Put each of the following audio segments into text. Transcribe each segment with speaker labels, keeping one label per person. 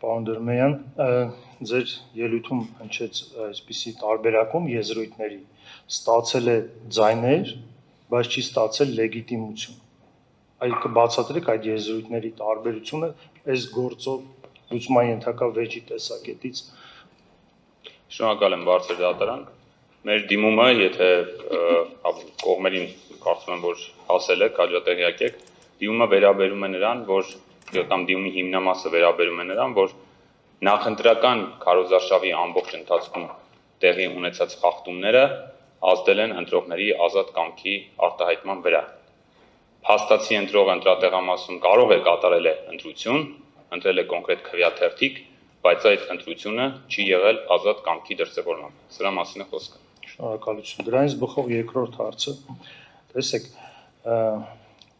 Speaker 1: Պարոն Դրմեյան, ձեր ելույթում հնչեց այսպիսի տարբերակում եզրույթների, ստացել է ձայներ, բայց չի ստացել լեգիտիմություն։ Այլ կբացատրեք այդ եզրույթների տարբերությունը այս գործով լուծման ենթակա վեճի տեսակետից։
Speaker 2: Շնորհակալ եմ, բարձր դատարան։ Մեր դիմումը, եթե կողմերին կարծում եմ, որ հասել եք, հաջատեղյակ եք, դիմումը վերաբերում է նրան, որ կամ դիմումի հիմնամասը վերաբերում է նրան, որ նախընտրական քարոզարշավի ամբողջ ընթացքում տեղի ունեցած խախտումները ազդել են ընտրողների ազատ կամքի արտահայտման վրա։ Փաստացի ընտրողը ընտրատեղամասում կարող է կատարել է ընտրություն, ընտրել է կոնկրետ քվեաթերթիկ, բայց այդ ընտրությունը չի եղել ազատ կամքի դրսևորմամբ։ Սրա մասին է խոսքը։
Speaker 1: Շնորհակալություն։ Դրանից բխող երկրորդ հարցը, տեսեք,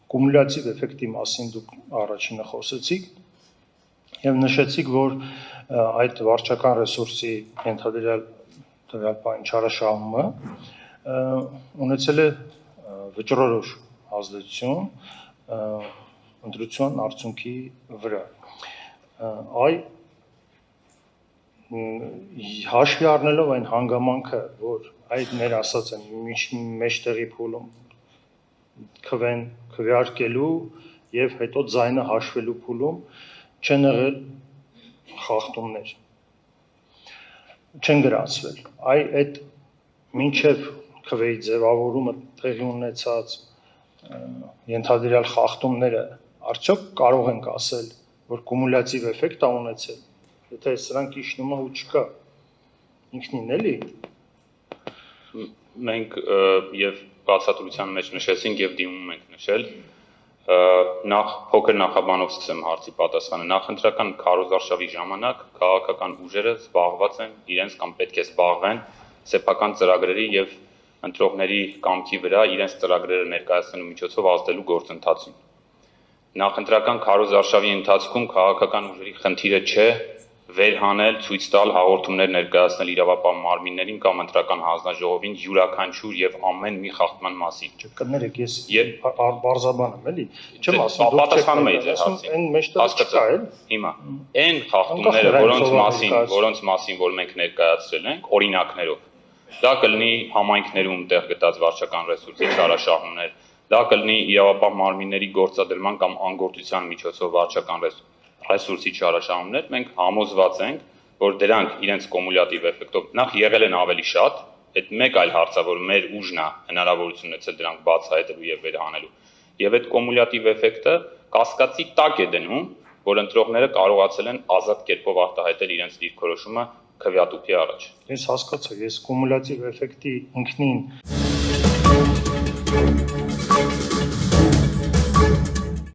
Speaker 1: կումուլյատիվ էֆեկտի մասին դուք առաջինը խոսեցիք եւ նշեցիք, որ այդ վարչական ռեսուրսի ենթադրյալ տվյալ չարաշահումը ունեցել է վճռորոշ ազդեցություն ընտրության արդյունքի վրա։ Հաշվի առնելով այն հանգամանքը, որ այդ մեր ասած մեջտեղի փուլում քվեարկելու եւ հետո ձայնը հաշվելու փուլում չեն եղել խախտումներ, չեն գրանցվել։ Այդ մինչև քվեի ձևավորումը տեղի ունեցած ենթադրյալ խախտումները արդյոք կարող ենք ասել, որ կումուլյատիվ էֆեկտ է ունեցել, եթե սրանք իջնում ու չկա, ինքնին էլի։
Speaker 2: Մենք եւ բացատրության մեջ նշեցինք եւ դիմում ենք նշել, փոքր նախաբանով սկսեմ հարցի պատասխանը։ Նախընտրական քարոզարշավի ժամանակ քաղաքական ուժերը զբաղված են իրենց կամ պետք է զբաղվեն սեփական ծրագրերի եւ ընտրողների կամքի վրա իրենց ծրագրերը ներկայացնելու միջոցով ազդելու գործընթացին։ Նախընտրական քարոզարշավի ընթացքում քաղաքական ուժերի խնդիրը չէ վերհանել, ցույց տալ, հաղորդումներ ներկայացնել իրավապահ մարմիններին կամ ընտրական հանձնաժողովին յուրաքանչյուր եւ ամեն մի խախտման մասին։
Speaker 1: Կներեք, ես բարձաբան եմ, էլի։ Չեմ ասում,
Speaker 2: պատասխանում եմ ձեր հարցին։
Speaker 1: Այն մեջտեղը չկա, էլ։
Speaker 2: Հիմա այն խախտումները, որոնց մասին որ մենք ներկայացրել ենք, օրինակներով, դա կլինի համայնքներում տեղ գտած վարչական ռեսուրսի չարաշահումներ, դա կլինի իրավապահ մարմինների գործադրման կամ անգործության միջոցով վարչական ռեսուրսի չարաշահումներ, մենք համոզված ենք, որ դրանք իրենց կումուլյատիվ էֆեկտով նախ եղել են ավելի շատ, այդ մեկ այլ հարց է, որ մեր ուժն է հնարավորություն ունեցել դրանք բացահայտելու եւ վերհանելու։ Եվ այդ կումուլյատիվ էֆեկտը կասկածի տակ է դնում, որ ընտրողները կարողացել են ազատ կերպով արտահայտել իրենց դիրքորոշումը քվեատուփի առաջ։
Speaker 1: Ես հասկացա, ես կումուլյատիվ էֆեկտի ինքնին